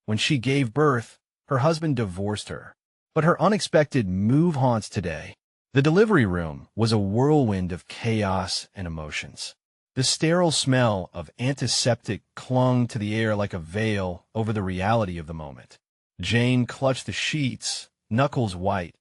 When she gave birth, her husband divorced her. But her unexpected move haunts today. The delivery room was a whirlwind of chaos and emotions. The sterile smell of antiseptic clung to the air like a veil over the reality of the moment. Jane clutched the sheets, knuckles white,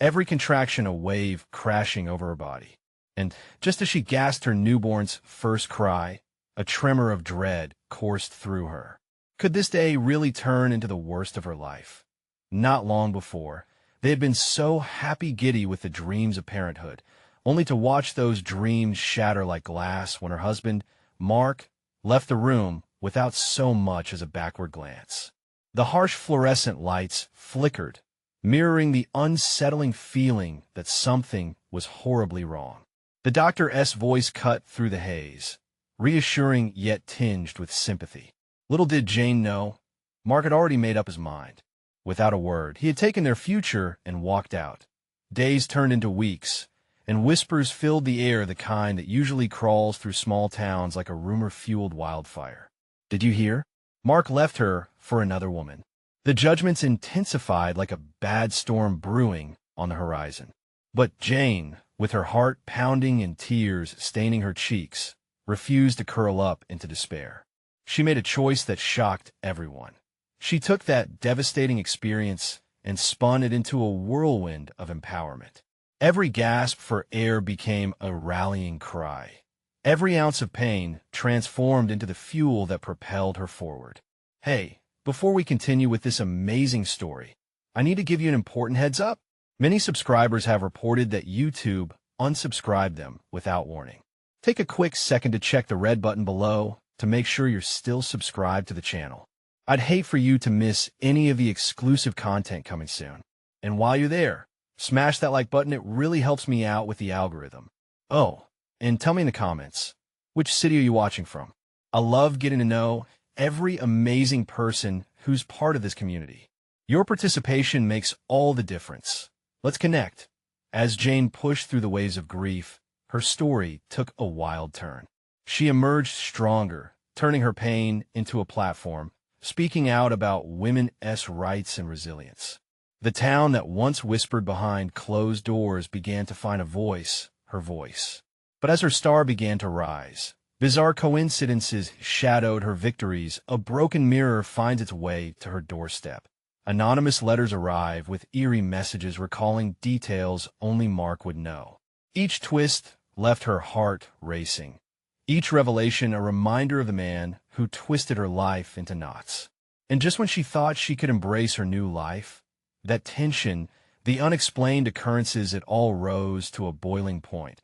every contraction a wave crashing over her body. And just as she gasped her newborn's first cry, a tremor of dread coursed through her. Could this day really turn into the worst of her life? Not long before, they had been so happy-giddy with the dreams of parenthood, only to watch those dreams shatter like glass when her husband, Mark, left the room without so much as a backward glance. The harsh fluorescent lights flickered, mirroring the unsettling feeling that something was horribly wrong. The doctor's voice cut through the haze, reassuring yet tinged with sympathy. Little did Jane know, Mark had already made up his mind. Without a word, he had taken their future and walked out. Days turned into weeks, and whispers filled the air, the kind that usually crawls through small towns like a rumor-fueled wildfire. Did you hear? Mark left her for another woman. The judgments intensified like a bad storm brewing on the horizon. But Jane, with her heart pounding and tears staining her cheeks, refused to curl up into despair. She made a choice that shocked everyone. She took that devastating experience and spun it into a whirlwind of empowerment. Every gasp for air became a rallying cry. Every ounce of pain transformed into the fuel that propelled her forward. Hey, before we continue with this amazing story, I need to give you an important heads up. Many subscribers have reported that YouTube unsubscribed them without warning. Take a quick second to check the red button below to make sure you're still subscribed to the channel. I'd hate for you to miss any of the exclusive content coming soon. And while you're there, smash that like button. It really helps me out with the algorithm. Oh, and tell me in the comments, which city are you watching from? I love getting to know every amazing person who's part of this community. Your participation makes all the difference. Let's connect. As Jane pushed through the waves of grief, her story took a wild turn. She emerged stronger, turning her pain into a platform, speaking out about women's rights and resilience. The town that once whispered behind closed doors began to find a voice, her voice. But as her star began to rise, bizarre coincidences shadowed her victories. A broken mirror finds its way to her doorstep. Anonymous letters arrive with eerie messages recalling details only Mark would know. Each twist left her heart racing. Each revelation a reminder of the man who twisted her life into knots. And just when she thought she could embrace her new life, that tension, the unexplained occurrences, it all rose to a boiling point,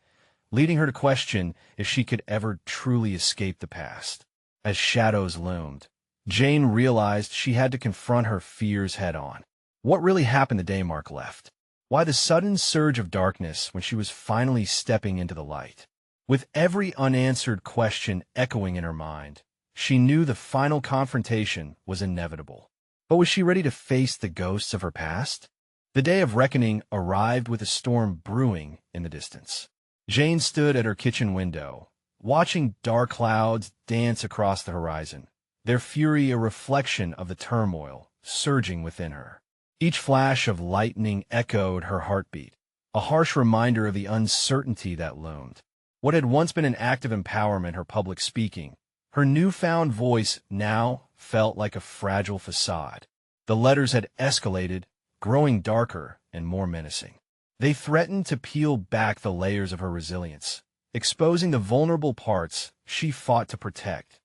leading her to question if she could ever truly escape the past. As shadows loomed, Jane realized she had to confront her fears head-on. What really happened the day Mark left? Why the sudden surge of darkness when she was finally stepping into the light? With every unanswered question echoing in her mind, she knew the final confrontation was inevitable. But was she ready to face the ghosts of her past? The day of reckoning arrived with a storm brewing in the distance. Jane stood at her kitchen window, watching dark clouds dance across the horizon, their fury a reflection of the turmoil surging within her. Each flash of lightning echoed her heartbeat, a harsh reminder of the uncertainty that loomed. What had once been an act of empowerment, her public speaking, her newfound voice now felt like a fragile facade. The letters had escalated, growing darker and more menacing. They threatened to peel back the layers of her resilience, exposing the vulnerable parts she fought to protect.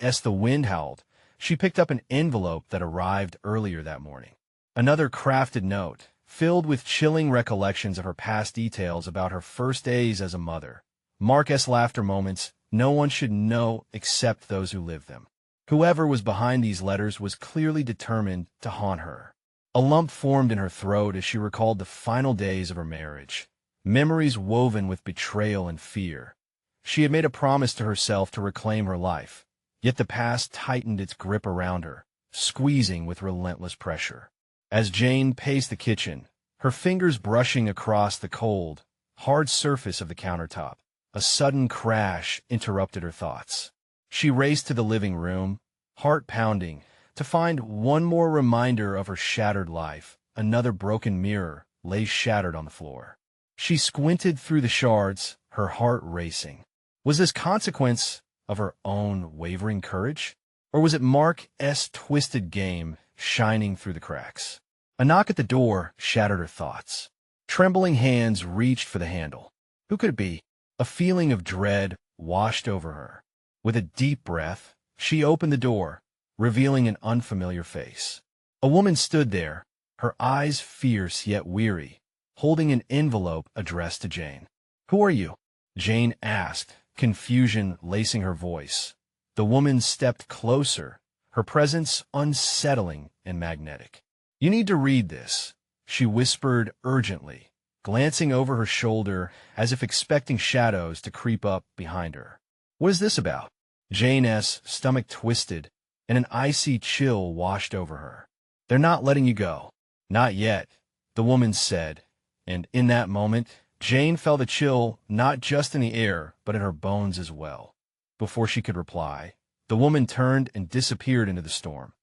As the wind howled, she picked up an envelope that arrived earlier that morning. Another crafted note, filled with chilling recollections of her past details about her first days as a mother. Mark's laughter moments no one should know except those who lived them. Whoever was behind these letters was clearly determined to haunt her. A lump formed in her throat as she recalled the final days of her marriage, memories woven with betrayal and fear. She had made a promise to herself to reclaim her life, yet the past tightened its grip around her, squeezing with relentless pressure. As Jane paced the kitchen, her fingers brushing across the cold, hard surface of the countertop, a sudden crash interrupted her thoughts. She raced to the living room, heart pounding, to find one more reminder of her shattered life. Another broken mirror lay shattered on the floor. She squinted through the shards, her heart racing. Was this consequence of her own wavering courage? Or was it Mark's twisted game shining through the cracks? A knock at the door shattered her thoughts. Trembling hands reached for the handle. Who could it be? A feeling of dread washed over her. With a deep breath, she opened the door, revealing an unfamiliar face. A woman stood there, her eyes fierce yet weary, holding an envelope addressed to Jane. "Who are you?" Jane asked, confusion lacing her voice. The woman stepped closer, her presence unsettling and magnetic. "You need to read this," she whispered urgently, glancing over her shoulder as if expecting shadows to creep up behind her. "What is this about?" Jane's stomach twisted, and an icy chill washed over her. "They're not letting you go." "Not yet," the woman said, and in that moment, Jane felt a chill not just in the air, but in her bones as well. Before she could reply, the woman turned and disappeared into the storm,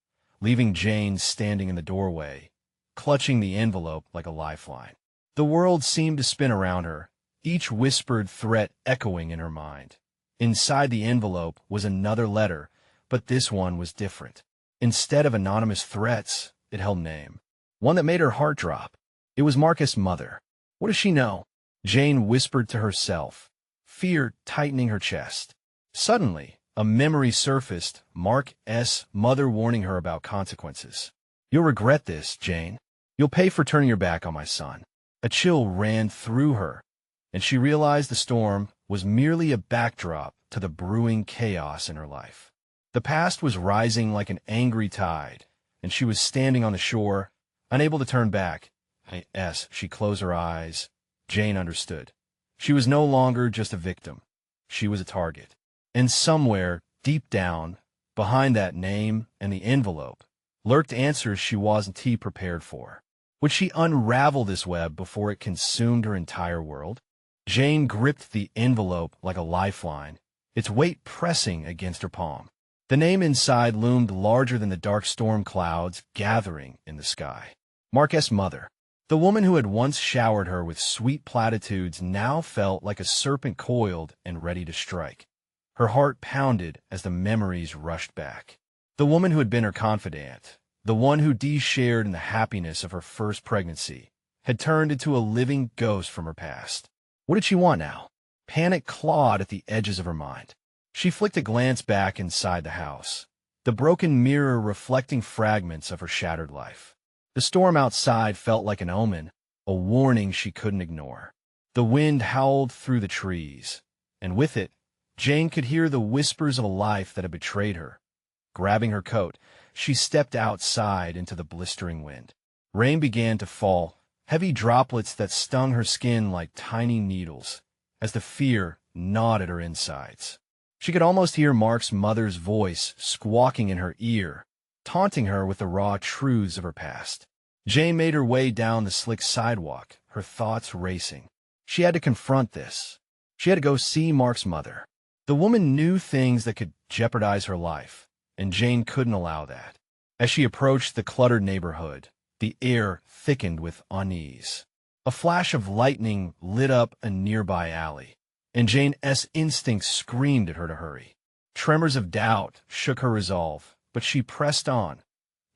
leaving Jane standing in the doorway, clutching the envelope like a lifeline. The world seemed to spin around her, each whispered threat echoing in her mind. Inside the envelope was another letter, but this one was different. Instead of anonymous threats, it held a name, one that made her heart drop. It was Marcus' mother. What does she know? Jane whispered to herself, fear tightening her chest. Suddenly, a memory surfaced, Marcus' mother warning her about consequences. "You'll regret this, Jane. You'll pay for turning your back on my son." A chill ran through her, and she realized the storm was merely a backdrop to the brewing chaos in her life. The past was rising like an angry tide, and she was standing on the shore, unable to turn back. As she closed her eyes, Jane understood. She was no longer just a victim. She was a target. And somewhere, deep down, behind that name and the envelope, lurked answers she wasn't prepared for. Would she unravel this web before it consumed her entire world? Jane gripped the envelope like a lifeline, its weight pressing against her palm. The name inside loomed larger than the dark storm clouds gathering in the sky. Marcus' mother. The woman who had once showered her with sweet platitudes now felt like a serpent coiled and ready to strike. Her heart pounded as the memories rushed back. The woman who had been her confidant, the one who shared in the happiness of her first pregnancy, had turned into a living ghost from her past. What did she want now? Panic clawed at the edges of her mind. She flicked a glance back inside the house, the broken mirror reflecting fragments of her shattered life. The storm outside felt like an omen, a warning she couldn't ignore. The wind howled through the trees, and with it, Jane could hear the whispers of a life that had betrayed her. Grabbing her coat, she stepped outside into the blistering wind. Rain began to fall, heavy droplets that stung her skin like tiny needles, as the fear gnawed at her insides. She could almost hear Mark's mother's voice squawking in her ear, taunting her with the raw truths of her past. Jane made her way down the slick sidewalk, her thoughts racing. She had to confront this. She had to go see Mark's mother. The woman knew things that could jeopardize her life, and Jane couldn't allow that. As she approached the cluttered neighborhood, the air thickened with unease. A flash of lightning lit up a nearby alley, and Jane's instincts screamed at her to hurry. Tremors of doubt shook her resolve, but she pressed on.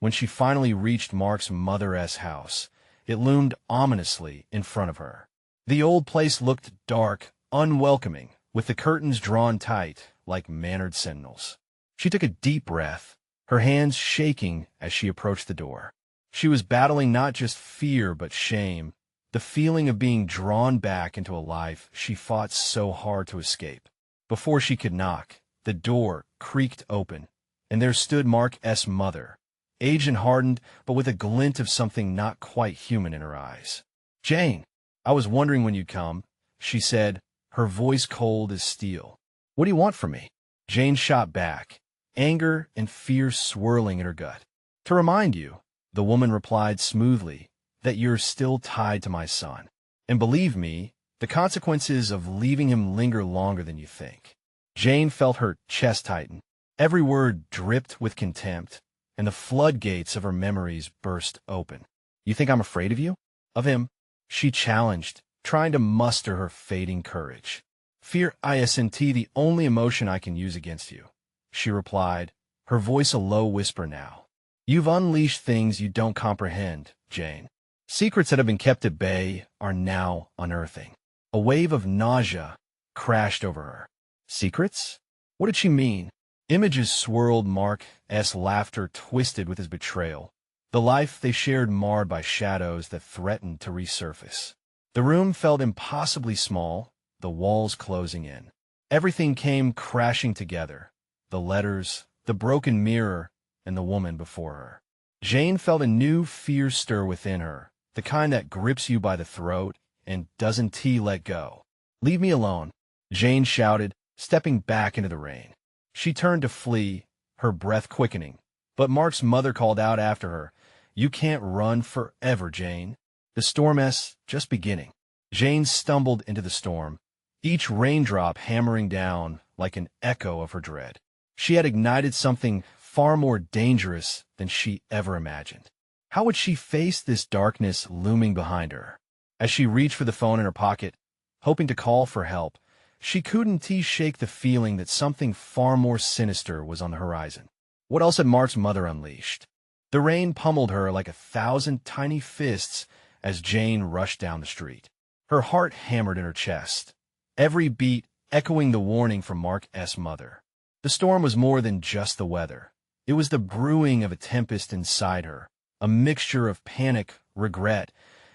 When she finally reached Mark's mother's house, it loomed ominously in front of her. The old place looked dark, unwelcoming, with the curtains drawn tight like mannered sentinels. She took a deep breath, her hands shaking as she approached the door. She was battling not just fear but shame, the feeling of being drawn back into a life she fought so hard to escape. Before she could knock, the door creaked open, and there stood Mark's mother, aged and hardened, but with a glint of something not quite human in her eyes. "Jane, I was wondering when you'd come," she said, her voice cold as steel. "What do you want from me?" Jane shot back, anger and fear swirling in her gut. "To remind you," the woman replied smoothly, "that you're still tied to my son. And believe me, the consequences of leaving him linger longer than you think." Jane felt her chest tighten. Every word dripped with contempt, and the floodgates of her memories burst open. "You think I'm afraid of you?" "Of him?" she challenged, trying to muster her fading courage. "Fear isn't the only emotion I can use against you," she replied, her voice a low whisper now. "You've unleashed things you don't comprehend, Jane. Secrets that have been kept at bay are now unearthing." A wave of nausea crashed over her. Secrets? What did she mean? Images swirled. Mark's laughter twisted with his betrayal, the life they shared marred by shadows that threatened to resurface. The room felt impossibly small, the walls closing in. Everything came crashing together: the letters, the broken mirror, and the woman before her. Jane felt a new fear stir within her, the kind that grips you by the throat and doesn't let go. "Leave me alone," Jane shouted, stepping back into the rain. She turned to flee, her breath quickening, but Mark's mother called out after her, "You can't run forever, Jane. The storm's just beginning." Jane stumbled into the storm, each raindrop hammering down like an echo of her dread. She had ignited something far more dangerous than she ever imagined. How would she face this darkness looming behind her? As she reached for the phone in her pocket, hoping to call for help, she couldn't shake the feeling that something far more sinister was on the horizon. What else had Mark's mother unleashed? The rain pummeled her like 1,000 tiny fists as Jane rushed down the street. Her heart hammered in her chest, every beat echoing the warning from Mark's mother. The storm was more than just the weather. It was the brewing of a tempest inside her, a mixture of panic, regret,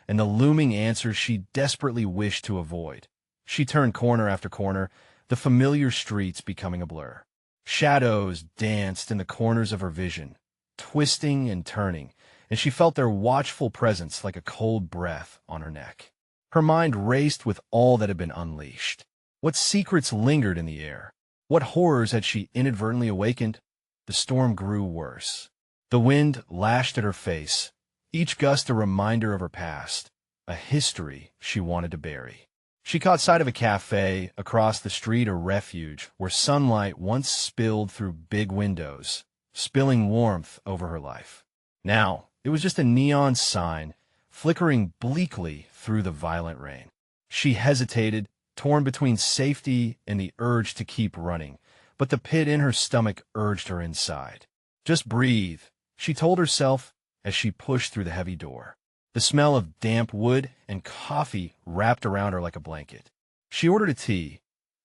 and the looming answers she desperately wished to avoid. She turned corner after corner, the familiar streets becoming a blur. Shadows danced in the corners of her vision, twisting and turning, and she felt their watchful presence like a cold breath on her neck. Her mind raced with all that had been unleashed. What secrets lingered in the air? What horrors had she inadvertently awakened? The storm grew worse. The wind lashed at her face, each gust a reminder of her past, a history she wanted to bury. She caught sight of a cafe across the street, a refuge where sunlight once spilled through big windows, spilling warmth over her life. Now, it was just a neon sign, flickering bleakly through the violent rain. She hesitated, torn between safety and the urge to keep running, but the pit in her stomach urged her inside. "Just breathe," she told herself as she pushed through the heavy door. The smell of damp wood and coffee wrapped around her like a blanket. She ordered a tea,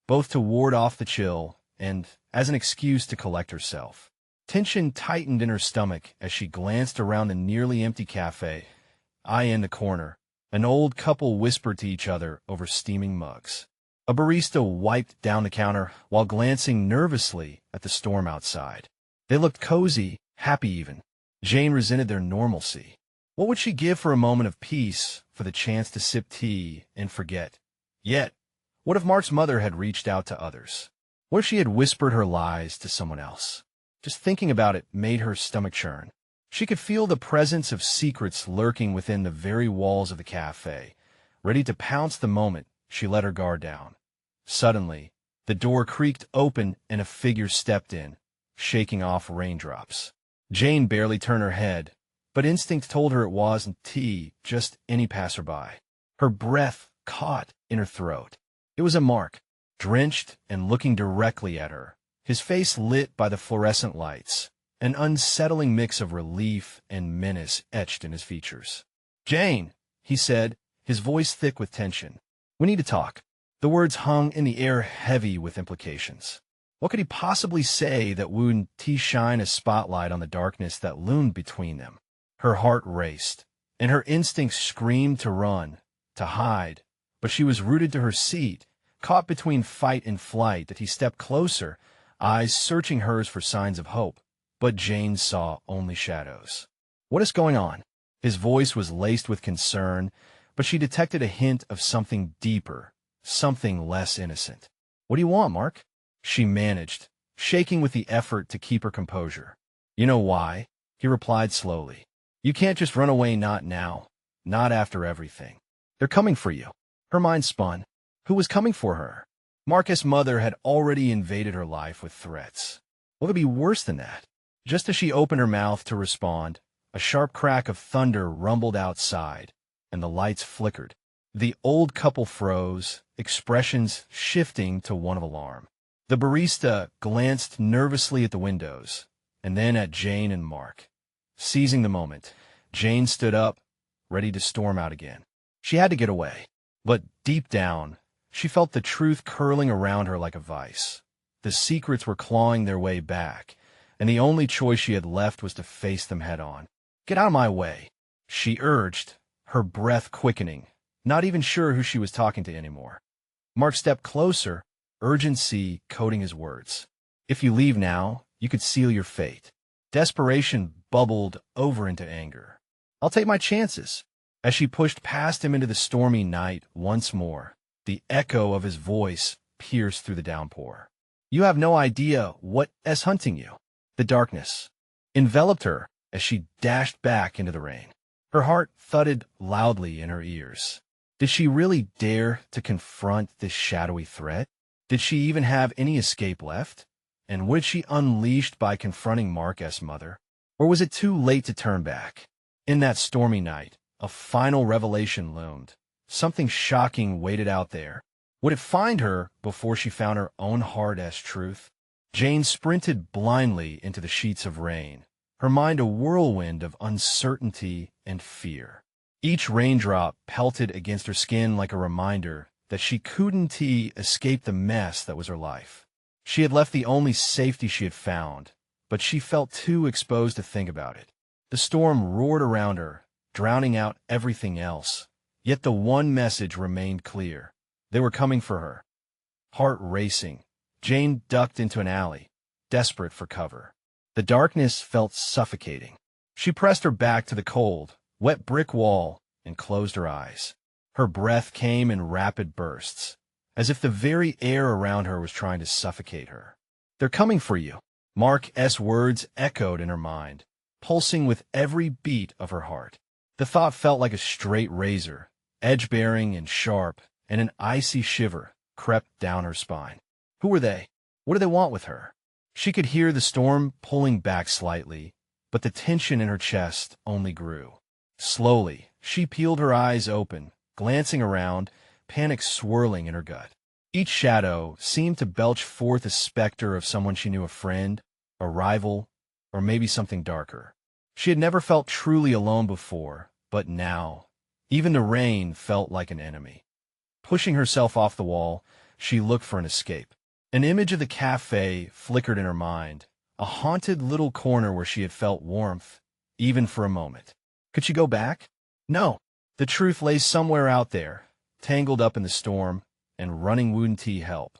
both to ward off the chill and as an excuse to collect herself. Tension tightened in her stomach as she glanced around the nearly empty cafe. In the corner, an old couple whispered to each other over steaming mugs. A barista wiped down the counter while glancing nervously at the storm outside. They looked cozy, happy even. Jane resented their normalcy. What would she give for a moment of peace, for the chance to sip tea and forget? Yet, what if Mark's mother had reached out to others? What if she had whispered her lies to someone else? Just thinking about it made her stomach churn. She could feel the presence of secrets lurking within the very walls of the cafe, ready to pounce the moment she let her guard down. Suddenly, the door creaked open and a figure stepped in, shaking off raindrops. Jane barely turned her head, but instinct told her it wasn't just any passerby. Her breath caught in her throat. It was a Mark, drenched and looking directly at her, his face lit by the fluorescent lights, an unsettling mix of relief and menace etched in his features. "Jane," he said, his voice thick with tension. "We need to talk." The words hung in the air, heavy with implications. What could he possibly say that would shine a spotlight on the darkness that loomed between them? Her heart raced, and her instincts screamed to run, to hide, but she was rooted to her seat, caught between fight and flight. That he stepped closer, eyes searching hers for signs of hope, but Jane saw only shadows. "What is going on?" His voice was laced with concern, but she detected a hint of something deeper, something less innocent. "What do you want, Mark?" she managed, shaking with the effort to keep her composure. "You know why," he replied slowly. "You can't just run away, not now, not after everything. They're coming for you." Her mind spun. Who was coming for her? Mark's mother had already invaded her life with threats. What could be worse than that? Just as she opened her mouth to respond, a sharp crack of thunder rumbled outside, and the lights flickered. The old couple froze, expressions shifting to one of alarm. The barista glanced nervously at the windows, and then at Jane and Mark. Seizing the moment, Jane stood up, ready to storm out again. She had to get away. But deep down, she felt the truth curling around her like a vice. The secrets were clawing their way back, and the only choice she had left was to face them head-on. "Get out of my way," she urged, her breath quickening, not even sure who she was talking to anymore. Mark stepped closer, urgency coating his words. "If you leave now, you could seal your fate." Desperation bubbled over into anger. "I'll take my chances." As she pushed past him into the stormy night once more, the echo of his voice pierced through the downpour. "You have no idea what's hunting you." The darkness enveloped her as she dashed back into the rain. Her heart thudded loudly in her ears. Did she really dare to confront this shadowy threat? Did she even have any escape left? And was she unleashed by confronting Mark's mother? Or was it too late to turn back? In that stormy night, a final revelation loomed. Something shocking waited out there. Would it find her before she found her own heart as truth? Jane sprinted blindly into the sheets of rain, her mind a whirlwind of uncertainty and fear. Each raindrop pelted against her skin like a reminder that she couldn't escape the mess that was her life. She had left the only safety she had found, but she felt too exposed to think about it. The storm roared around her, drowning out everything else. Yet the one message remained clear. They were coming for her. Heart racing, Jane ducked into an alley, desperate for cover. The darkness felt suffocating. She pressed her back to the cold, wet brick wall and closed her eyes. Her breath came in rapid bursts, as if the very air around her was trying to suffocate her. "They're coming for you." Mark's words echoed in her mind, pulsing with every beat of her heart. The thought felt like a straight razor, edge-bearing and sharp, and an icy shiver crept down her spine. Who were they? What did they want with her? She could hear the storm pulling back slightly, but the tension in her chest only grew. Slowly, she peeled her eyes open, glancing around, panic swirling in her gut. Each shadow seemed to belch forth a specter of someone she knew, a friend, a rival, or maybe something darker. She had never felt truly alone before, but now, even the rain felt like an enemy. Pushing herself off the wall, she looked for an escape. An image of the cafe flickered in her mind, a haunted little corner where she had felt warmth, even for a moment. Could she go back? No. The truth lay somewhere out there, tangled up in the storm, and running wouldn't help.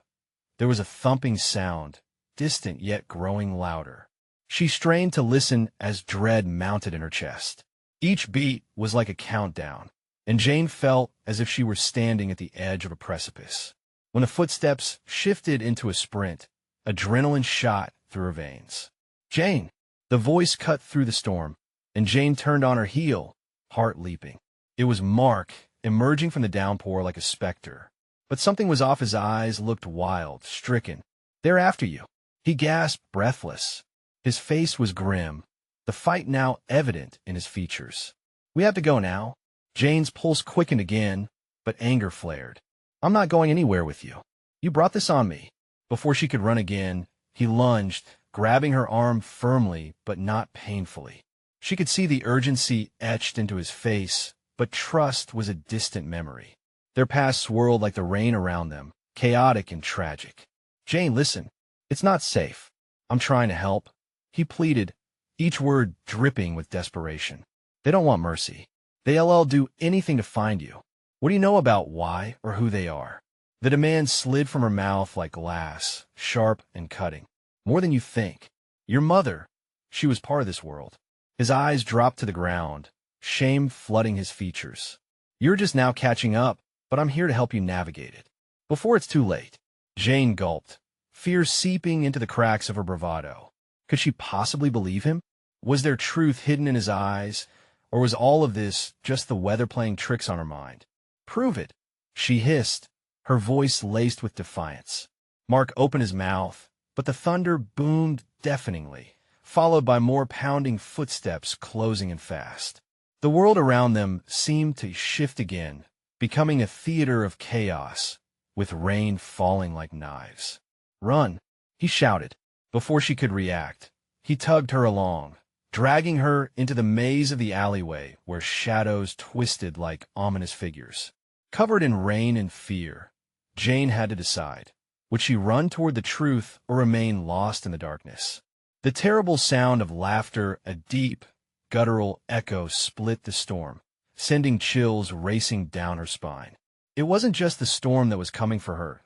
There was a thumping sound, distant yet growing louder. She strained to listen as dread mounted in her chest. Each beat was like a countdown, and Jane felt as if she were standing at the edge of a precipice. When the footsteps shifted into a sprint, adrenaline shot through her veins. "Jane!" The voice cut through the storm, and Jane turned on her heel, heart leaping. It was Mark, emerging from the downpour like a specter. But something was off. His eyes looked wild, stricken. "They're after you." He gasped, breathless. His face was grim, the fight now evident in his features. "We have to go now." Jane's pulse quickened again, but anger flared. "I'm not going anywhere with you. You brought this on me." Before she could run again, he lunged, grabbing her arm firmly but not painfully. She could see the urgency etched into his face, but trust was a distant memory. Their past swirled like the rain around them, chaotic and tragic. "Jane, listen. It's not safe. I'm trying to help," he pleaded, each word dripping with desperation. "They don't want mercy. They'll do anything to find you. What do you know about why or who they are?" The demand slid from her mouth like glass, sharp and cutting. "More than you think. Your mother, she was part of this world." His eyes dropped to the ground, shame flooding his features. "You're just now catching up, but I'm here to help you navigate it. Before it's too late." Jane gulped, fear seeping into the cracks of her bravado. Could she possibly believe him? Was there truth hidden in his eyes, or was all of this just the weather playing tricks on her mind? "Prove it," she hissed, her voice laced with defiance. Mark opened his mouth, but the thunder boomed deafeningly, followed by more pounding footsteps closing in fast. The world around them seemed to shift again, becoming a theater of chaos, with rain falling like knives. "Run!" he shouted. Before she could react, he tugged her along, dragging her into the maze of the alleyway where shadows twisted like ominous figures. Covered in rain and fear, Jane had to decide. Would she run toward the truth or remain lost in the darkness? The terrible sound of laughter, a deep, guttural echo, split the storm, sending chills racing down her spine. It wasn't just the storm that was coming for her.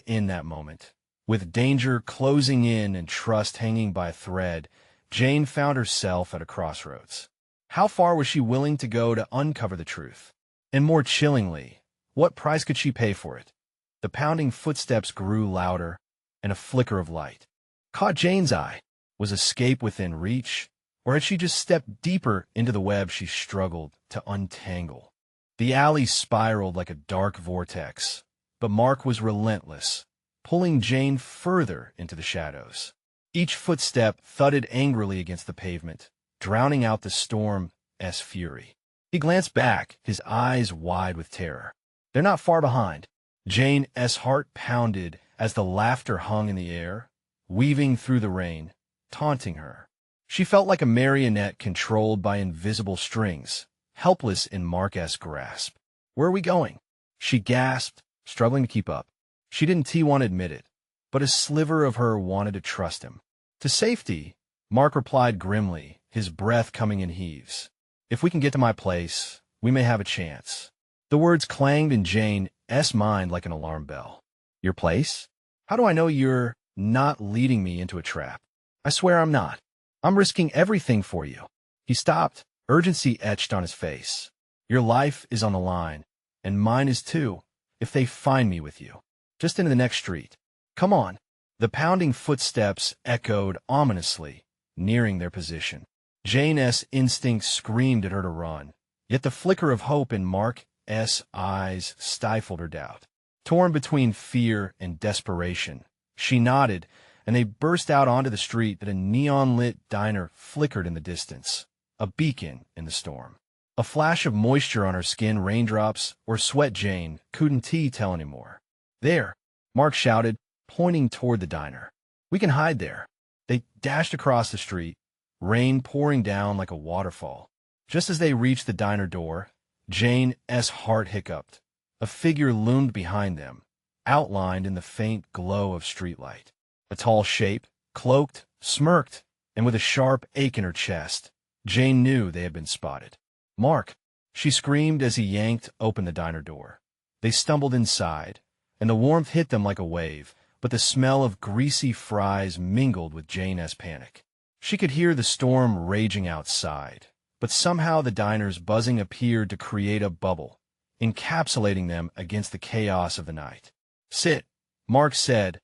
In that moment, with danger closing in and trust hanging by a thread, Jane found herself at a crossroads. How far was she willing to go to uncover the truth? And more chillingly, what price could she pay for it? The pounding footsteps grew louder, and a flicker of light caught Jane's eye. Was escape within reach, or had she just stepped deeper into the web she struggled to untangle? The alley spiraled like a dark vortex, but Mark was relentless, pulling Jane further into the shadows. Each footstep thudded angrily against the pavement, drowning out the storm's fury. He glanced back, his eyes wide with terror. They're not far behind. Jane's heart pounded as the laughter hung in the air, weaving through the rain, taunting her. She felt like a marionette controlled by invisible strings, helpless in Mark's grasp. "Where are we going?" she gasped, struggling to keep up. She didn't want to admit it, but a sliver of her wanted to trust him. "To safety," Mark replied grimly, his breath coming in heaves. "If we can get to my place, we may have a chance." The words clanged in Jane's mind like an alarm bell. "Your place? How do I know you're not leading me into a trap? I swear I'm not. I'm risking everything for you." He stopped, urgency etched on his face. "Your life is on the line, and mine is too, if they find me with you. Just into the next street. Come on." The pounding footsteps echoed ominously, nearing their position. Jane's instinct screamed at her to run, yet the flicker of hope in Mark's eyes stifled her doubt. Torn between fear and desperation, she nodded, and they burst out onto the street that a neon-lit diner flickered in the distance, a beacon in the storm. A flash of moisture on her skin, raindrops, or sweat, Jane couldn't tell anymore. "There!" Mark shouted, pointing toward the diner. "We can hide there." They dashed across the street, rain pouring down like a waterfall. Just as they reached the diner door, Jane's heart hiccuped. A figure loomed behind them, outlined in the faint glow of streetlight. A tall shape, cloaked, smirked, and with a sharp ache in her chest. Jane knew they had been spotted. "Mark!" she screamed as he yanked open the diner door. They stumbled inside, and the warmth hit them like a wave, but the smell of greasy fries mingled with Jane's panic. She could hear the storm raging outside, but somehow the diner's buzzing appeared to create a bubble, encapsulating them against the chaos of the night. "Sit," Mark said,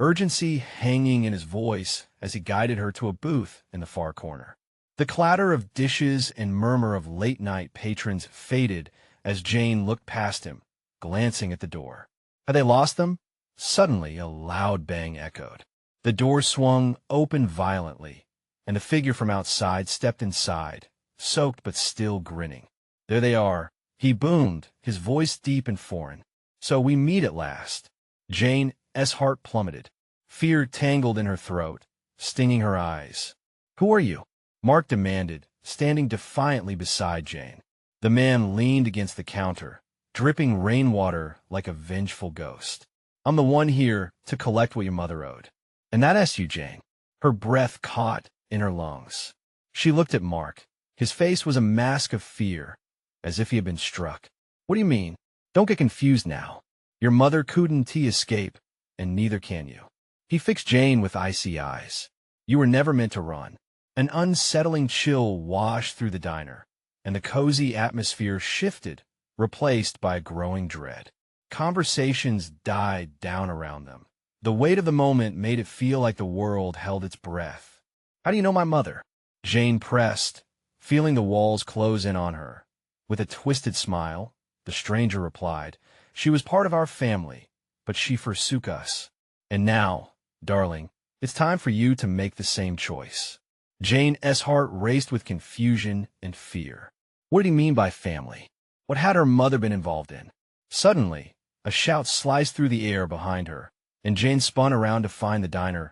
urgency hanging in his voice as he guided her to a booth in the far corner. The clatter of dishes and murmur of late-night patrons faded as Jane looked past him, glancing at the door. Had they lost them? Suddenly, a loud bang echoed. The door swung open violently, and a figure from outside stepped inside, soaked but still grinning. "There they are," he boomed, his voice deep and foreign. "So we meet at last." Jane's heart plummeted. Fear tangled in her throat, stinging her eyes. "Who are you?" Mark demanded, standing defiantly beside Jane. The man leaned against the counter, dripping rainwater like a vengeful ghost. "I'm the one here to collect what your mother owed." "And that's you, Jane." Her breath caught in her lungs. She looked at Mark. His face was a mask of fear, as if he had been struck. "What do you mean? Don't get confused now. Your mother couldn't escape, and neither can you." He fixed Jane with icy eyes. "You were never meant to run." An unsettling chill washed through the diner, and the cozy atmosphere shifted, replaced by a growing dread. Conversations died down around them. The weight of the moment made it feel like the world held its breath. "How do you know my mother?" Jane pressed, feeling the walls close in on her. With a twisted smile, the stranger replied, "She was part of our family, but she forsook us. And now, darling, It's time for you to make the same choice. Jane's heart raced with confusion and fear. What did he mean by family? What had her mother been involved in? Suddenly, a shout sliced through the air behind her, and Jane spun around to find the diner's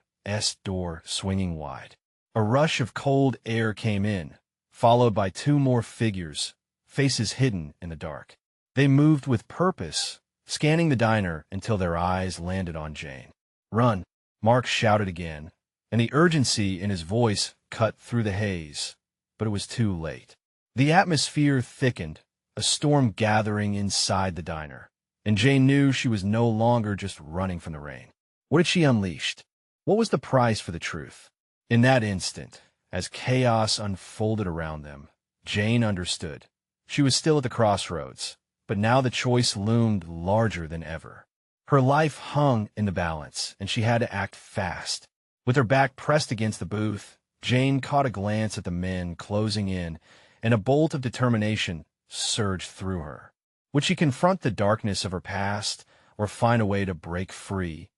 door swinging wide. A rush of cold air came in, followed by two more figures, faces hidden in the dark. They moved with purpose, scanning the diner until their eyes landed on Jane. "Run!" Mark shouted again, and the urgency in his voice cut through the haze, but it was too late. The atmosphere thickened, a storm gathering inside the diner, and Jane knew she was no longer just running from the rain. What had she unleashed? What was the price for the truth? In that instant, as chaos unfolded around them, Jane understood. She was still at the crossroads, but now the choice loomed larger than ever. Her life hung in the balance, and she had to act fast. With her back pressed against the booth, Jane caught a glance at the men closing in, and a bolt of determination surged through her. Would she confront the darkness of her past, or find a way to break free?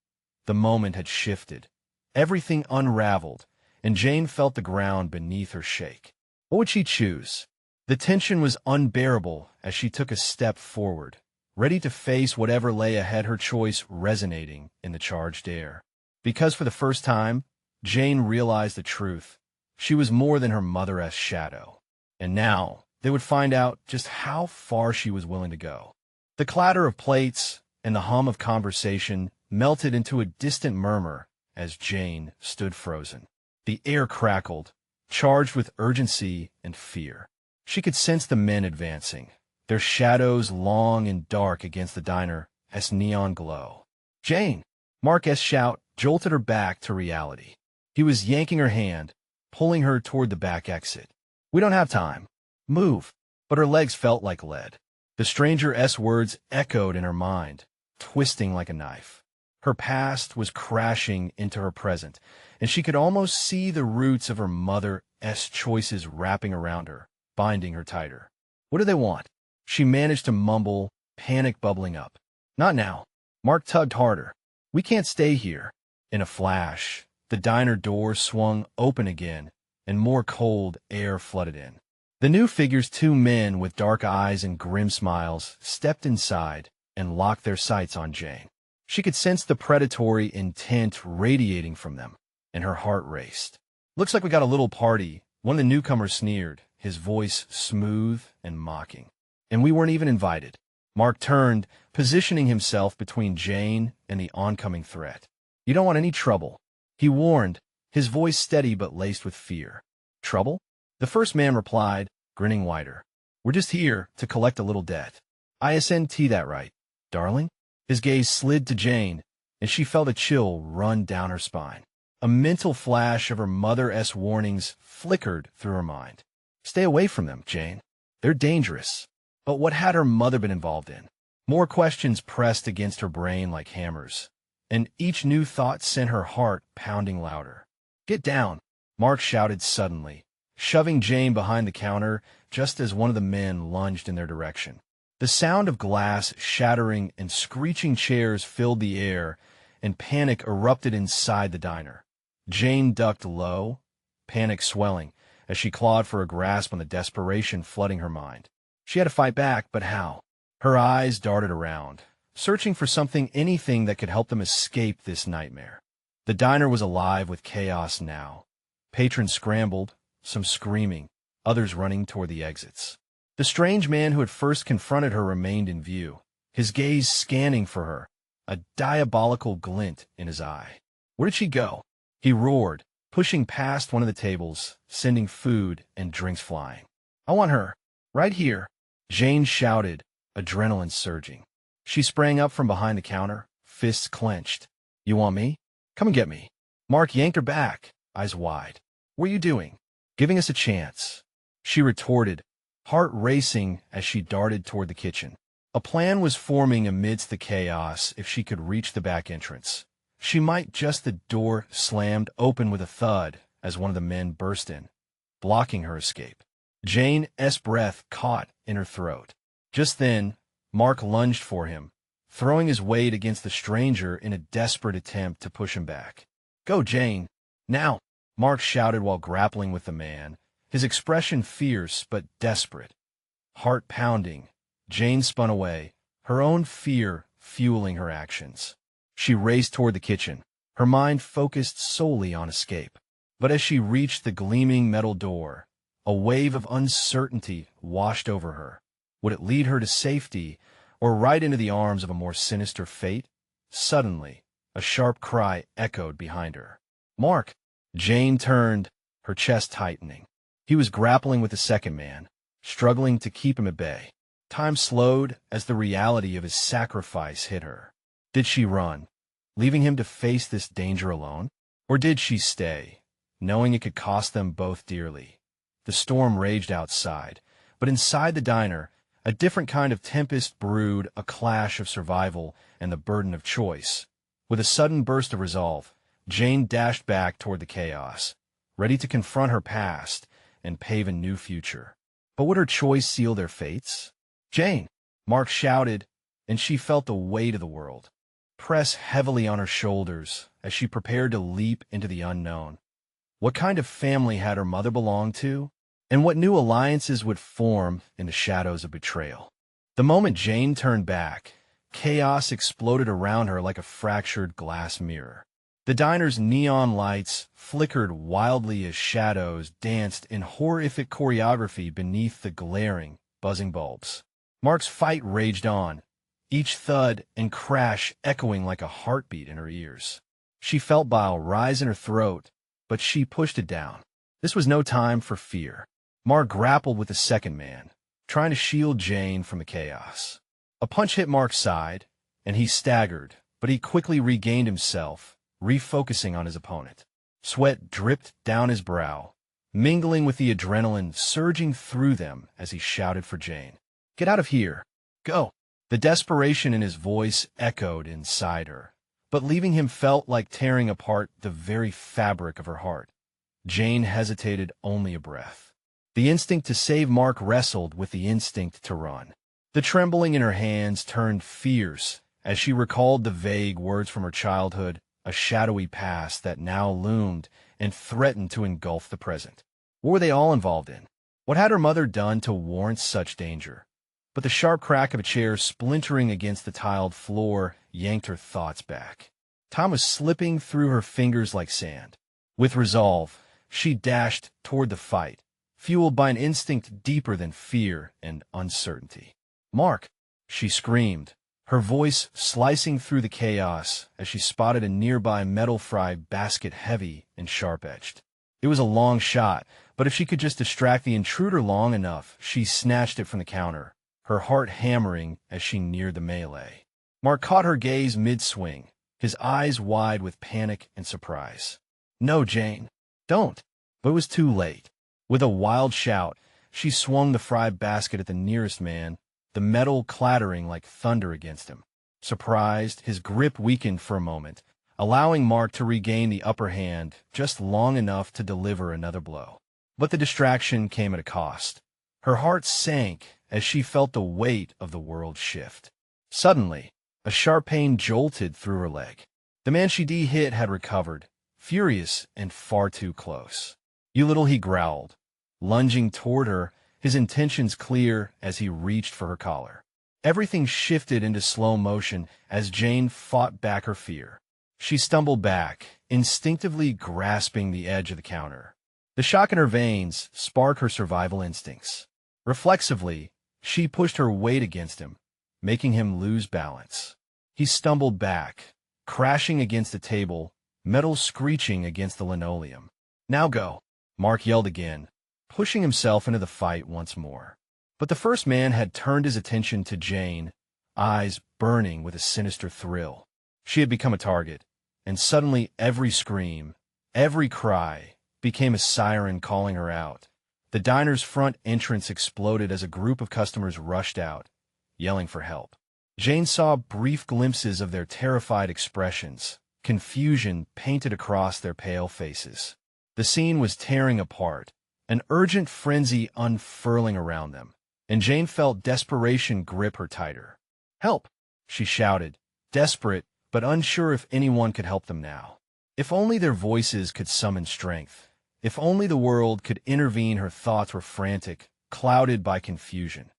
The moment had shifted. Everything unraveled, and Jane felt the ground beneath her shake. What would she choose? The tension was unbearable as she took a step forward, ready to face whatever lay ahead, her choice resonating in the charged air. Because for the first time, Jane realized the truth. She was more than her mother's shadow. And now, they would find out just how far she was willing to go. The clatter of plates and the hum of conversation melted into a distant murmur as Jane stood frozen. The air crackled, charged with urgency and fear. She could sense the men advancing, their shadows long and dark against the diner's neon glow. "Jane!" Mark's shout jolted her back to reality. He was yanking her hand, pulling her toward the back exit. "We don't have time. Move." But her legs felt like lead. The stranger's words echoed in her mind, twisting like a knife. Her past was crashing into her present, and she could almost see the roots of her mother's choices wrapping around her, binding her tighter. "What do they want?" She managed to mumble, panic bubbling up. "Not now." Mark tugged harder. "We can't stay here." In a flash, the diner door swung open again, and more cold air flooded in. The new figures, two men with dark eyes and grim smiles, stepped inside and locked their sights on Jane. She could sense the predatory intent radiating from them, and her heart raced. "Looks like we got a little party," one of the newcomers sneered, his voice smooth and mocking. "And we weren't even invited." Mark turned, positioning himself between Jane and the oncoming threat. "You don't want any trouble," he warned, his voice steady but laced with fear. "Trouble?" The first man replied, grinning wider. "We're just here to collect a little debt." "Isn't that right, darling?" His gaze slid to Jane, and she felt a chill run down her spine. A mental flash of her mother's warnings flickered through her mind. "Stay away from them, Jane. They're dangerous." But what had her mother been involved in? More questions pressed against her brain like hammers, and each new thought sent her heart pounding louder. "Get down!" Mark shouted suddenly, shoving Jane behind the counter just as one of the men lunged in their direction. The sound of glass shattering and screeching chairs filled the air, and panic erupted inside the diner. Jane ducked low, panic swelling, as she clawed for a grasp on the desperation flooding her mind. She had to fight back, but how? Her eyes darted around, searching for anything that could help them escape this nightmare. The diner was alive with chaos now. Patrons scrambled, some screaming, others running toward the exits. The strange man who had first confronted her remained in view, his gaze scanning for her, a diabolical glint in his eye. "Where did she go?" he roared, pushing past one of the tables, sending food and drinks flying. "I want her, right here," Jane shouted, adrenaline surging. She sprang up from behind the counter, fists clenched. "You want me? Come and get me." Mark yanked her back, eyes wide. "What are you doing?" "Giving us a chance," she retorted, heart racing as she darted toward the kitchen. A plan was forming amidst the chaos if she could reach the back entrance. She might just the door slammed open with a thud as one of the men burst in, blocking her escape. Jane's breath caught in her throat. Just then, Mark lunged for him, throwing his weight against the stranger in a desperate attempt to push him back. Go, Jane. Now, Mark shouted while grappling with the man, his expression fierce but desperate. Heart pounding, Jane spun away, her own fear fueling her actions. She raced toward the kitchen, her mind focused solely on escape. But as she reached the gleaming metal door, a wave of uncertainty washed over her. Would it lead her to safety, or right into the arms of a more sinister fate? Suddenly, a sharp cry echoed behind her. "Mark!" Jane turned, her chest tightening. He was grappling with the second man, struggling to keep him at bay. Time slowed as the reality of his sacrifice hit her. Did she run, leaving him to face this danger alone? Or did she stay, knowing it could cost them both dearly? The storm raged outside, but inside the diner, a different kind of tempest brewed, a clash of survival and the burden of choice. With a sudden burst of resolve, Jane dashed back toward the chaos, ready to confront her past and pave a new future. But would her choice seal their fates? "Jane!" Mark shouted, and she felt the weight of the world press heavily on her shoulders as she prepared to leap into the unknown. What kind of family had her mother belonged to? And what new alliances would form in the shadows of betrayal? The moment Jane turned back, chaos exploded around her like a fractured glass mirror. The diner's neon lights flickered wildly as shadows danced in horrific choreography beneath the glaring, buzzing bulbs. Mark's fight raged on, each thud and crash echoing like a heartbeat in her ears. She felt bile rise in her throat, but she pushed it down. This was no time for fear. Mark grappled with the second man, trying to shield Jane from the chaos. A punch hit Mark's side, and he staggered, but he quickly regained himself, refocusing on his opponent. Sweat dripped down his brow, mingling with the adrenaline surging through them as he shouted for Jane. "Get out of here! Go!" The desperation in his voice echoed inside her, but leaving him felt like tearing apart the very fabric of her heart. Jane hesitated only a breath. The instinct to save Mark wrestled with the instinct to run. The trembling in her hands turned fierce as she recalled the vague words from her childhood, a shadowy past that now loomed and threatened to engulf the present. What were they all involved in? What had her mother done to warrant such danger? But the sharp crack of a chair splintering against the tiled floor yanked her thoughts back. Time was slipping through her fingers like sand. With resolve, she dashed toward the fight, fueled by an instinct deeper than fear and uncertainty. "Mark!" she screamed, her voice slicing through the chaos as she spotted a nearby metal fry basket heavy and sharp-edged. It was a long shot, but if she could just distract the intruder long enough, she snatched it from the counter, her heart hammering as she neared the melee. Mark caught her gaze mid-swing, his eyes wide with panic and surprise. "No, Jane, don't." But it was too late. With a wild shout, she swung the fry basket at the nearest man, the metal clattering like thunder against him. Surprised, his grip weakened for a moment, allowing Mark to regain the upper hand just long enough to deliver another blow. But the distraction came at a cost. Her heart sank as she felt the weight of the world shift. Suddenly, a sharp pain jolted through her leg. The man she'd hit had recovered, furious and far too close. "You little," he growled, lunging toward her, his intentions clear as he reached for her collar. Everything shifted into slow motion as Jane fought back her fear. She stumbled back, instinctively grasping the edge of the counter. The shock in her veins sparked her survival instincts. Reflexively, she pushed her weight against him, making him lose balance. He stumbled back, crashing against the table, metal screeching against the linoleum. "Now go," Mark yelled again, pushing himself into the fight once more. But the first man had turned his attention to Jane, eyes burning with a sinister thrill. She had become a target, and suddenly every scream, every cry, became a siren calling her out. The diner's front entrance exploded as a group of customers rushed out, yelling for help. Jane saw brief glimpses of their terrified expressions, confusion painted across their pale faces. The scene was tearing apart, an urgent frenzy unfurling around them, and Jane felt desperation grip her tighter. "Help!" she shouted, desperate but unsure if anyone could help them now. If only their voices could summon strength. If only the world could intervene. Her thoughts were frantic, clouded by confusion.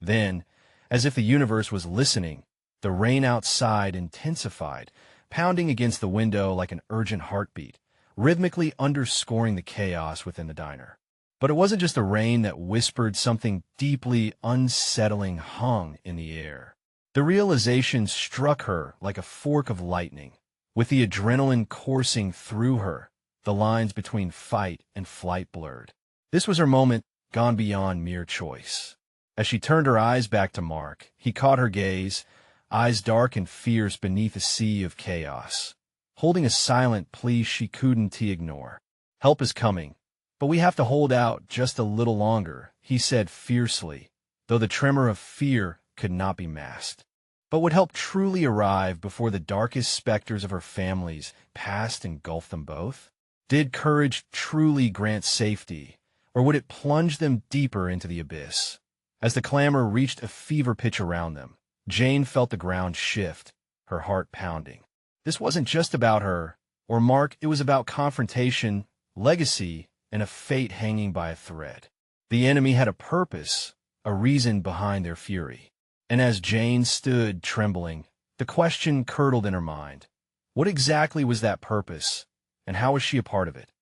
Then, as if the universe was listening, the rain outside intensified, pounding against the window like an urgent heartbeat, rhythmically underscoring the chaos within the diner. But it wasn't just the rain that whispered. Something deeply unsettling hung in the air. The realization struck her like a fork of lightning. With the adrenaline coursing through her, the lines between fight and flight blurred. This was her moment, gone beyond mere choice. As she turned her eyes back to Mark, he caught her gaze, eyes dark and fierce beneath a sea of chaos, holding a silent plea she couldn't ignore. "Help is coming, but we have to hold out just a little longer," he said fiercely, though the tremor of fear could not be masked. But would help truly arrive before the darkest specters of her family's past engulfed them both? Did courage truly grant safety, or would it plunge them deeper into the abyss? As the clamor reached a fever pitch around them, Jane felt the ground shift, her heart pounding. This wasn't just about her or Mark. It was about confrontation, legacy, and a fate hanging by a thread. The enemy had a purpose, a reason behind their fury. And as Jane stood trembling, the question curdled in her mind. What exactly was that purpose, and how was she a part of it?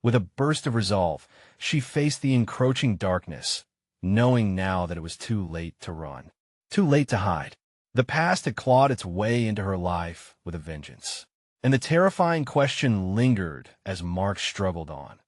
With a burst of resolve, she faced the encroaching darkness, knowing now that it was too late to run, too late to hide. The past had clawed its way into her life with a vengeance, and the terrifying question lingered as Mark struggled on.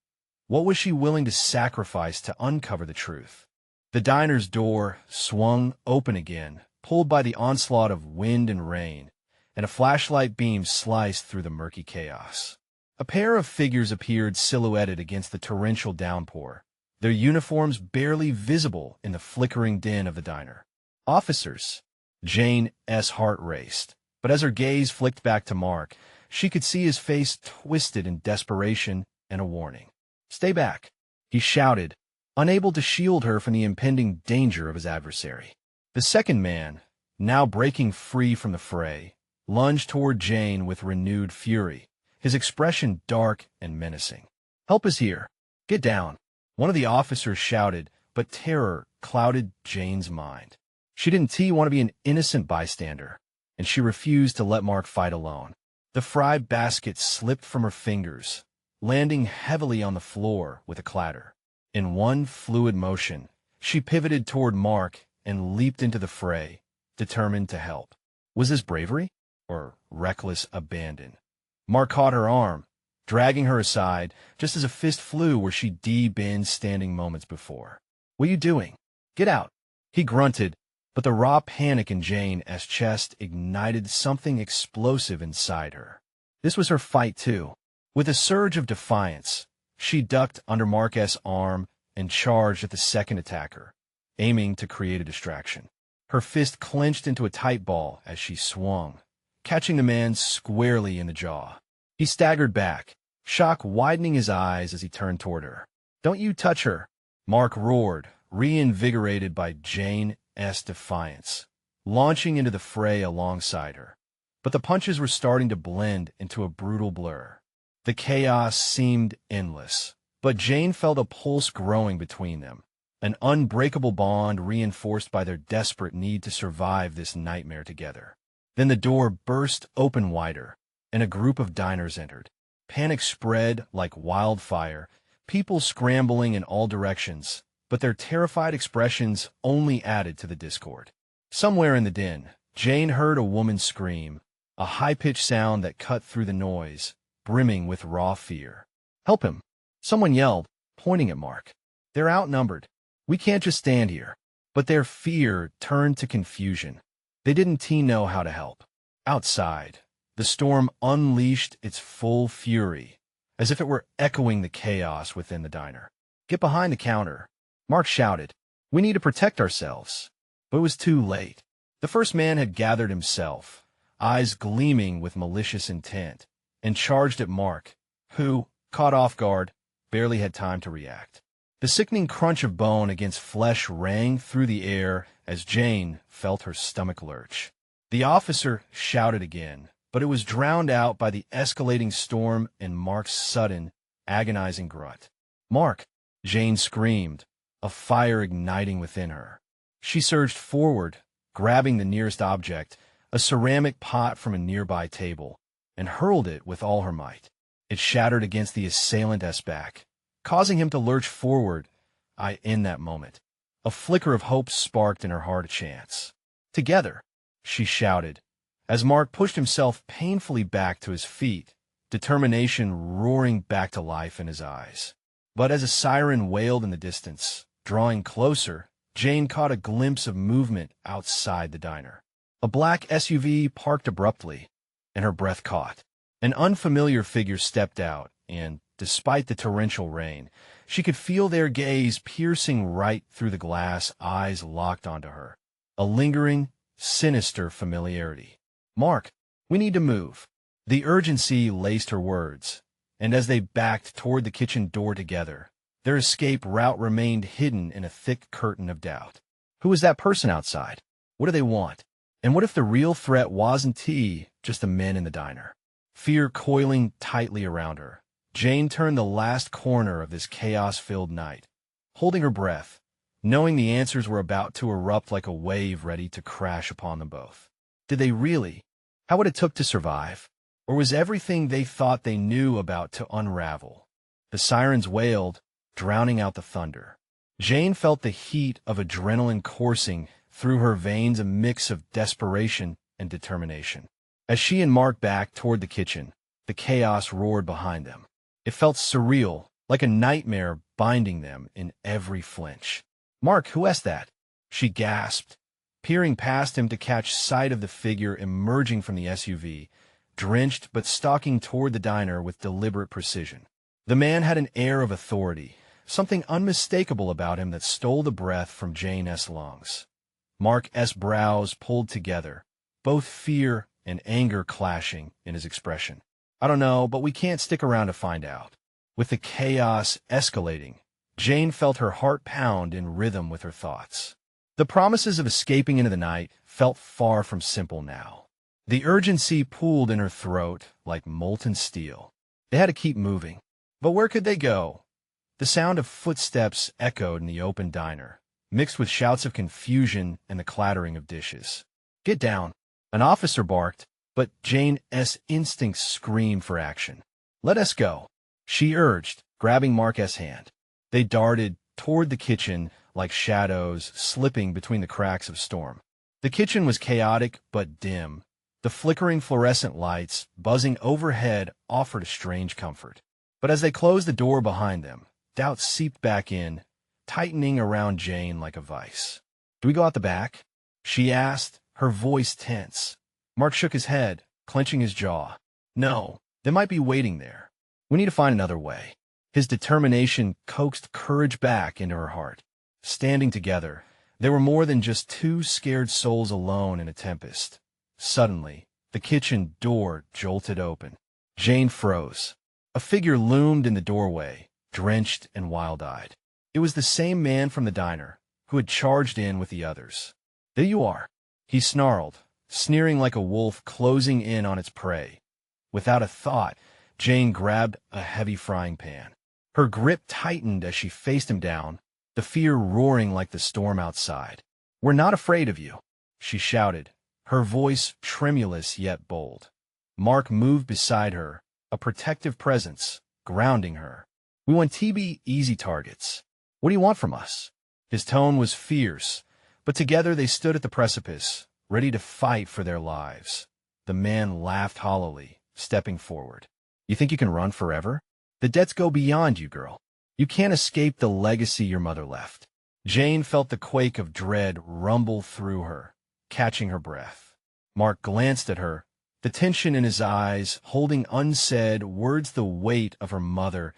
What was she willing to sacrifice to uncover the truth? The diner's door swung open again, pulled by the onslaught of wind and rain, and a flashlight beam sliced through the murky chaos. A pair of figures appeared silhouetted against the torrential downpour, their uniforms barely visible in the flickering din of the diner. Officers. Jane's heart raced, but as her gaze flicked back to Mark, she could see his face twisted in desperation and a warning. "Stay back," he shouted, unable to shield her from the impending danger of his adversary. The second man, now breaking free from the fray, lunged toward Jane with renewed fury, his expression dark and menacing. "Help is here. Get down," one of the officers shouted, but terror clouded Jane's mind. She didn't want to be an innocent bystander, and she refused to let Mark fight alone. The fry basket slipped from her fingers, landing heavily on the floor with a clatter. In one fluid motion, she pivoted toward Mark and leaped into the fray, determined to help. Was this bravery or reckless abandon? Mark caught her arm, dragging her aside just as a fist flew where she'd been standing moments before. "What are you doing? Get out," he grunted, but the raw panic in Jane's chest ignited something explosive inside her. This was her fight too. With a surge of defiance, she ducked under Mark's arm and charged at the second attacker, aiming to create a distraction. Her fist clenched into a tight ball as she swung, catching the man squarely in the jaw. He staggered back, shock widening his eyes as he turned toward her. "Don't you touch her," Mark roared, reinvigorated by Jane's defiance, launching into the fray alongside her. But the punches were starting to blend into a brutal blur. The chaos seemed endless, but Jane felt a pulse growing between them, an unbreakable bond reinforced by their desperate need to survive this nightmare together. Then the door burst open wider, and a group of diners entered. Panic spread like wildfire, people scrambling in all directions, but their terrified expressions only added to the discord. Somewhere in the din, Jane heard a woman scream, a high-pitched sound that cut through the noise, brimming with raw fear. "Help him," someone yelled, pointing at Mark. "They're outnumbered. We can't just stand here." But their fear turned to confusion. They didn't know how to help. Outside, the storm unleashed its full fury, as if it were echoing the chaos within the diner. "Get behind the counter," Mark shouted. "We need to protect ourselves." But it was too late. The first man had gathered himself, eyes gleaming with malicious intent, and charged at Mark, who, caught off guard, barely had time to react. The sickening crunch of bone against flesh rang through the air as Jane felt her stomach lurch. The officer shouted again, but it was drowned out by the escalating storm and Mark's sudden, agonizing grunt. "Mark!" Jane screamed, a fire igniting within her. She surged forward, grabbing the nearest object, a ceramic pot from a nearby table, and hurled it with all her might. It shattered against the assailant's back, causing him to lurch forward. In that moment, a flicker of hope sparked in her heart. A chance. "Together!" she shouted, as Mark pushed himself painfully back to his feet, determination roaring back to life in his eyes. But as a siren wailed in the distance, drawing closer, Jane caught a glimpse of movement outside the diner. A black SUV parked abruptly, and her breath caught. An unfamiliar figure stepped out, and, despite the torrential rain, she could feel their gaze piercing right through the glass, eyes locked onto her. A lingering, sinister familiarity. "Mark, we need to move." The urgency laced her words, and as they backed toward the kitchen door together, their escape route remained hidden in a thick curtain of doubt. Who was that person outside? What do they want? And what if the real threat wasn't just the men in the diner? Fear coiling tightly around her, Jane turned the last corner of this chaos-filled night, holding her breath, knowing the answers were about to erupt like a wave ready to crash upon them both. Did they really? How would it took to survive? Or was everything they thought they knew about to unravel? The sirens wailed, drowning out the thunder. Jane felt the heat of adrenaline coursing through her veins, a mix of desperation and determination. As she and Mark backed toward the kitchen, the chaos roared behind them. It felt surreal, like a nightmare binding them in every flinch. "Mark, who is that?" she gasped, peering past him to catch sight of the figure emerging from the SUV, drenched but stalking toward the diner with deliberate precision. The man had an air of authority, something unmistakable about him that stole the breath from Jane's lungs. Mark's brows pulled together, both fear and anger clashing in his expression. "I don't know, but we can't stick around to find out." With the chaos escalating, Jane felt her heart pound in rhythm with her thoughts. The promises of escaping into the night felt far from simple now. The urgency pooled in her throat like molten steel. They had to keep moving. But where could they go? The sound of footsteps echoed in the open diner, mixed with shouts of confusion and the clattering of dishes. "Get down!" An officer barked, but Jane's instincts screamed for action. "Let us go," she urged, grabbing Mark's hand. They darted toward the kitchen like shadows slipping between the cracks of storm. The kitchen was chaotic but dim. The flickering fluorescent lights buzzing overhead offered a strange comfort. But as they closed the door behind them, doubt seeped back in, tightening around Jane like a vice. "Do we go out the back?" she asked, her voice tense. Mark shook his head, clenching his jaw. "No, they might be waiting there. We need to find another way." His determination coaxed courage back into her heart. Standing together, they were more than just two scared souls alone in a tempest. Suddenly, the kitchen door jolted open. Jane froze. A figure loomed in the doorway, drenched and wild-eyed. It was the same man from the diner, who had charged in with the others. "There you are," he snarled, sneering like a wolf closing in on its prey. Without a thought, Jane grabbed a heavy frying pan. Her grip tightened as she faced him down, the fear roaring like the storm outside. "We're not afraid of you," she shouted, her voice tremulous yet bold. Mark moved beside her, a protective presence, grounding her. "We want TB easy targets. What do you want from us?" His tone was fierce, but together they stood at the precipice, ready to fight for their lives. The man laughed hollowly, stepping forward. "You think you can run forever? The debts go beyond you, girl. You can't escape the legacy your mother left." Jane felt the quake of dread rumble through her, catching her breath. Mark glanced at her, the tension in his eyes holding unsaid words, the weight of her mother's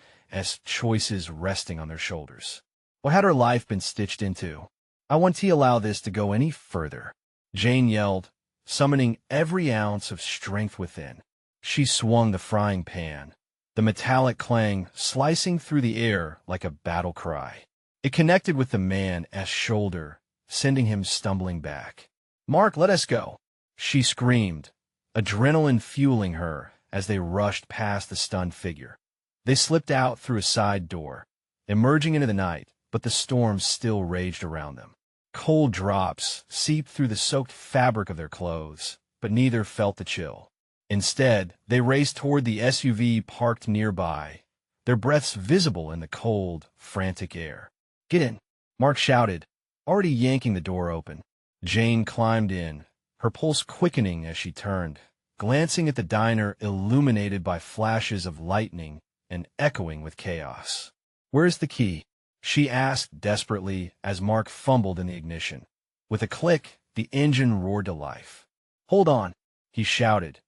choices resting on their shoulders. What had her life been stitched into? "I won't allow this to go any further," Jane yelled, summoning every ounce of strength within. She swung the frying pan, the metallic clang slicing through the air like a battle cry. It connected with the man's shoulder, sending him stumbling back. "Mark, let us go," she screamed, adrenaline fueling her as they rushed past the stunned figure. They slipped out through a side door, emerging into the night, but the storm still raged around them. Cold drops seeped through the soaked fabric of their clothes, but neither felt the chill. Instead, they raced toward the SUV parked nearby, their breaths visible in the cold, frantic air. "Get in," Mark shouted, already yanking the door open. Jane climbed in, her pulse quickening as she turned, glancing at the diner illuminated by flashes of lightning and echoing with chaos. "Where's the key?" she asked desperately as Mark fumbled in the ignition. With a click, the engine roared to life. "Hold on," he shouted,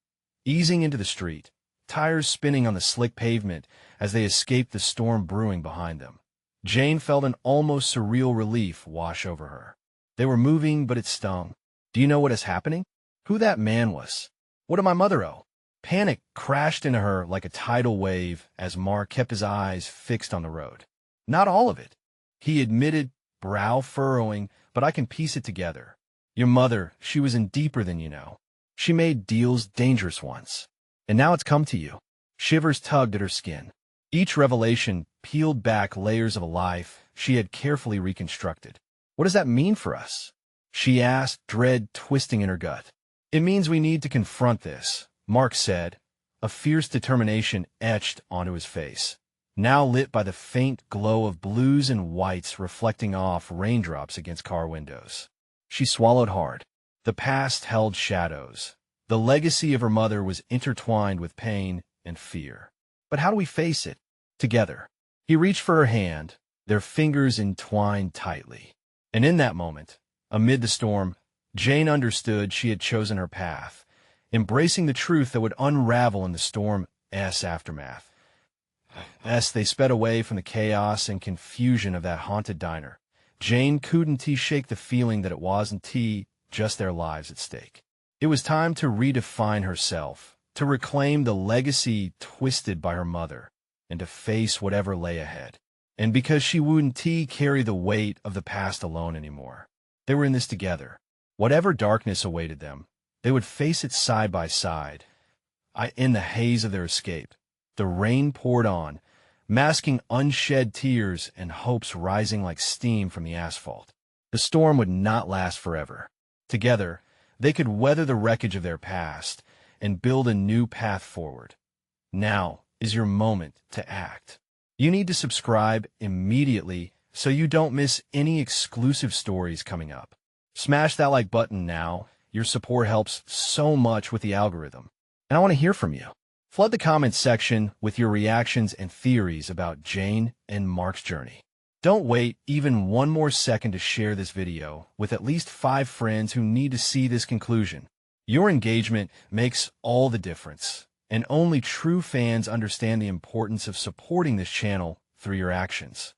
easing into the street, tires spinning on the slick pavement as they escaped the storm brewing behind them. Jane felt an almost surreal relief wash over her. They were moving, but it stung. "Do you know what is happening? Who that man was? What did my mother owe?" Panic crashed into her like a tidal wave as Mark kept his eyes fixed on the road. "Not all of it," he admitted, brow furrowing, "but I can piece it together. Your mother, she was in deeper than you know. She made deals dangerous once. And now it's come to you." Shivers tugged at her skin. Each revelation peeled back layers of a life she had carefully reconstructed. "What does that mean for us?" she asked, dread twisting in her gut. "It means we need to confront this," Mark said, a fierce determination etched onto his face, now lit by the faint glow of blues and whites reflecting off raindrops against car windows. She swallowed hard. The past held shadows. The legacy of her mother was intertwined with pain and fear. But how do we face it? Together. He reached for her hand, their fingers entwined tightly. And in that moment, amid the storm, Jane understood she had chosen her path, embracing the truth that would unravel in the storm's aftermath. As they sped away from the chaos and confusion of that haunted diner, Jane couldn't shake the feeling that it wasn't just their lives at stake. It was time to redefine herself, to reclaim the legacy twisted by her mother, and to face whatever lay ahead. And because she wouldn't carry the weight of the past alone anymore. They were in this together. Whatever darkness awaited them, they would face it side by side. In the haze of their escape, the rain poured on, masking unshed tears and hopes rising like steam from the asphalt. The storm would not last forever. Together, they could weather the wreckage of their past and build a new path forward. Now is your moment to act. You need to subscribe immediately so you don't miss any exclusive stories coming up. Smash that like button now. Your support helps so much with the algorithm. And I want to hear from you. Flood the comments section with your reactions and theories about Jane and Mark's journey. Don't wait even one more second to share this video with at least 5 friends who need to see this conclusion. Your engagement makes all the difference, and only true fans understand the importance of supporting this channel through your actions.